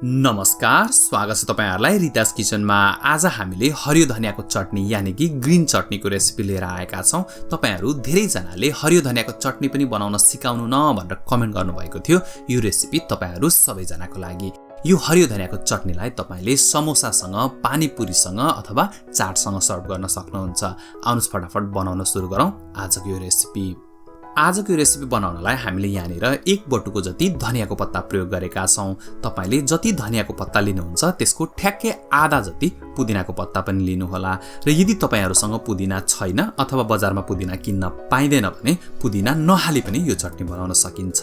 नमस्कार, स्वागत छ तपाईहरुलाई रितास किचनमा। आज हामीले हरियो धनियाको चटनी यानी कि ग्रीन चटनीको रेसिपी लिएर आएका छौं। तपाईहरु धेरै जनाले हरियो धनियाको चटनी पनि बनाउन सिकाउनु न भनेर कमेन्ट गर्नुभएको थियो। यो रेसिपी तपाईहरु सबैजनाको लागि। यो हरियो धनियाको चटनीलाई तपाईले समोसासँग, पानीपुरीसँग अथवा चाटसँग सर्भ गर्न सक्नुहुन्छ। आउनुस् फटाफट बनाउन सुरु गरौँ आजको यो रेसिपी। आजको रेसिपी बनाउनलाई हामीले यहाँनिर 1 बटुको जति धनियाको पत्ता प्रयोग गरेका छौं। तपाईले जति धनियाको पत्ता लिनुहुन्छ त्यसको ठ्याक्कै आधा जति पुदिनाको पत्ता पनि लिनुहोला। र यदि तपाईहरुसँग पुदिना छैन अथवा बजारमा पुदिना किन्न पाइदैन भने पुदिना नहाली पनि यो चटनी बनाउन सकिन्छ।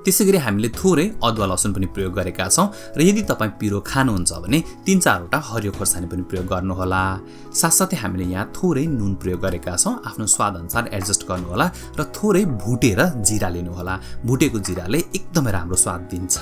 त्यसैगरी हामीले थोरै अदुवा लसुन पनि प्रयोग गरेका छौं र यदि तपाई पिरो खानुहुन्छ भने 3-4 वटा हरियो खोर्सानी पनि प्रयोग गर्नुहोला। साथसाथै हामीले यहाँ थोरै नुन प्रयोग गरेका छौं। आफ्नो स्वाद अनुसार एडजस्ट गर्नुहोला र थोरै भुटेर जिरा लिनुहोला। भुटेको जिराले एकदमै राम्रो स्वाद दिन्छ।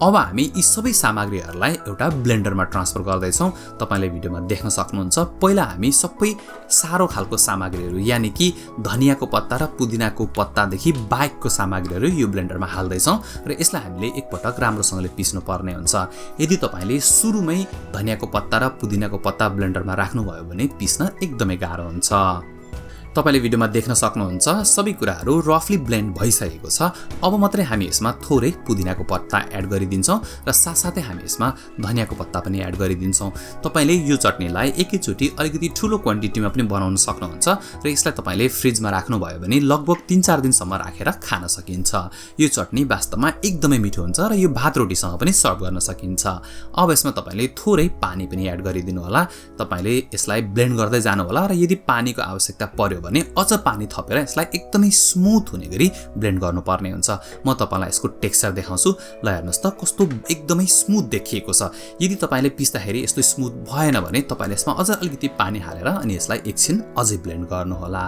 अब हामी यी सबै सामग्रीहरुलाई एउटा ब्लेन्डरमा ट्रान्सफर गर्दै छौं। तपाईले भिडियोमा देख्न सक्नुहुन्छ। पहिला हामी सबै सारो खालको सामग्रीहरु यानी कि धनियाको पत्ता र पुदिनाको पत्तादेखि बाहेकको सामग्रीहरु यो ब्लेन्डरमा हाल्दै छौं र यसलाई हामीले एकपटक राम्रोसँगले पिस्नु पर्ने हुन्छ। यदि तपाईले सुरुमै धनियाको पत्ता र पुदिनाको पत्ता ब्लेन्डरमा राख्नु भयो भने पिस्न एकदमै गाह्रो हुन्छ। तपाईले भिडियोमा देख्न सक्नुहुन्छ सबै कुराहरु रफली ब्लेन्ड भइसकेको छ। अब मात्रै हामी यसमा थोरै पुदिनाको पत्ता एड गरिदिन्छौं र साथसाथै हामी यसमा धनियाको पत्ता पनि एड गरिदिन्छौं। तपाईले यो चटनीलाई एकैचोटी अलिकति ठूलो क्वान्टिटीमा पनि बनाउन सक्नुहुन्छ र यसलाई तपाईले फ्रिजमा राख्नु भयो भने लगभग 3-4 दिनसम्म राखेर खान सकिन्छ। यो चटनी वास्तवमा एकदमै मिठो हुन्छ र यो भात रोटीसँग पनि सर्भ गर्न सकिन्छ। अब यसमा तपाईले थोरै पानी पनि एड गरिदिनु होला। तपाईले यसलाई ब्लेन्ड गर्दै जानु होला र यदि पानीको आवश्यकता पर्यो भने अझ पानी थपेर यसलाई एकदमै स्मुथ हुने गरी ब्लेन्ड गर्नुपर्ने हुन्छ। म तपाईलाई यसको टेक्सचर देखाउँछु। ल हेर्नुस् त कस्तो एकदमै स्मुथ देखिएको छ। यदि तपाईले पिस्दाखेरि यस्तो स्मुथ भएन भने तपाईले यसमा अझ अलिकति पानी हालेर अनि यसलाई एकछिन अझै ब्लेन्ड गर्नु होला।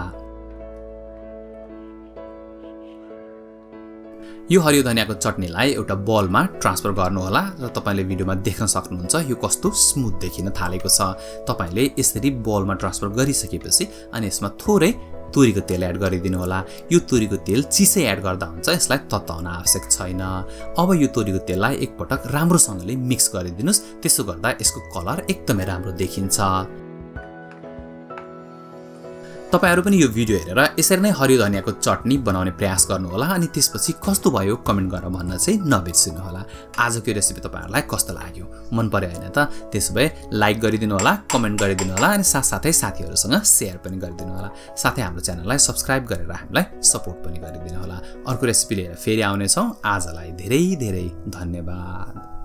यो हरियो धनियाको चटनीलाई एउटा बलमा ट्रान्सफर गर्नुहोला र तपाईले भिडियोमा देख्न सक्नुहुन्छ यो कस्तो स्मुथ देखिन थालेको छ। तपाईले यसरी बलमा ट्रान्सफर गरिसकेपछि अनि यसमा थोरै तोरीको तेल एड गरिदिनु होला। यो तोरीको तेल चिसै एड गर्दा हुन्छ, यसलाई तताउन आवश्यक छैन। अब यो तोरीको तेललाई एकपटक राम्रोसँगले मिक्स गरिदिनुस्। त्यसो गर्दा यसको कलर एकदमै राम्रो देखिन्छ। तपाईहरु पनि यो भिडियो हेरेर यसरी नै हरियो धनियाको चटनी बनाउने प्रयास गर्नुहोला अनि त्यसपछि कस्तो भयो कमेन्ट गरेर भन्न चाहिँ नबिर्सिनु होला। आजको रेसिपी तपाईहरुलाई कस्तो लाग्यो, मन पर्यो हैन त? त्यसोभए लाइक गरिदिनु होला, कमेन्ट गरिदिनु होला अनि साथसाथै साथीहरुसँग शेयर पनि गरिदिनु होला। साथै हाम्रो च्यानललाई सब्स्क्राइब गरेर हामीलाई सपोर्ट पनि गरिदिनु होला। अर्को रेसिपी लिएर फेरि आउने छौं। आजलाई धेरै धेरै धन्यवाद।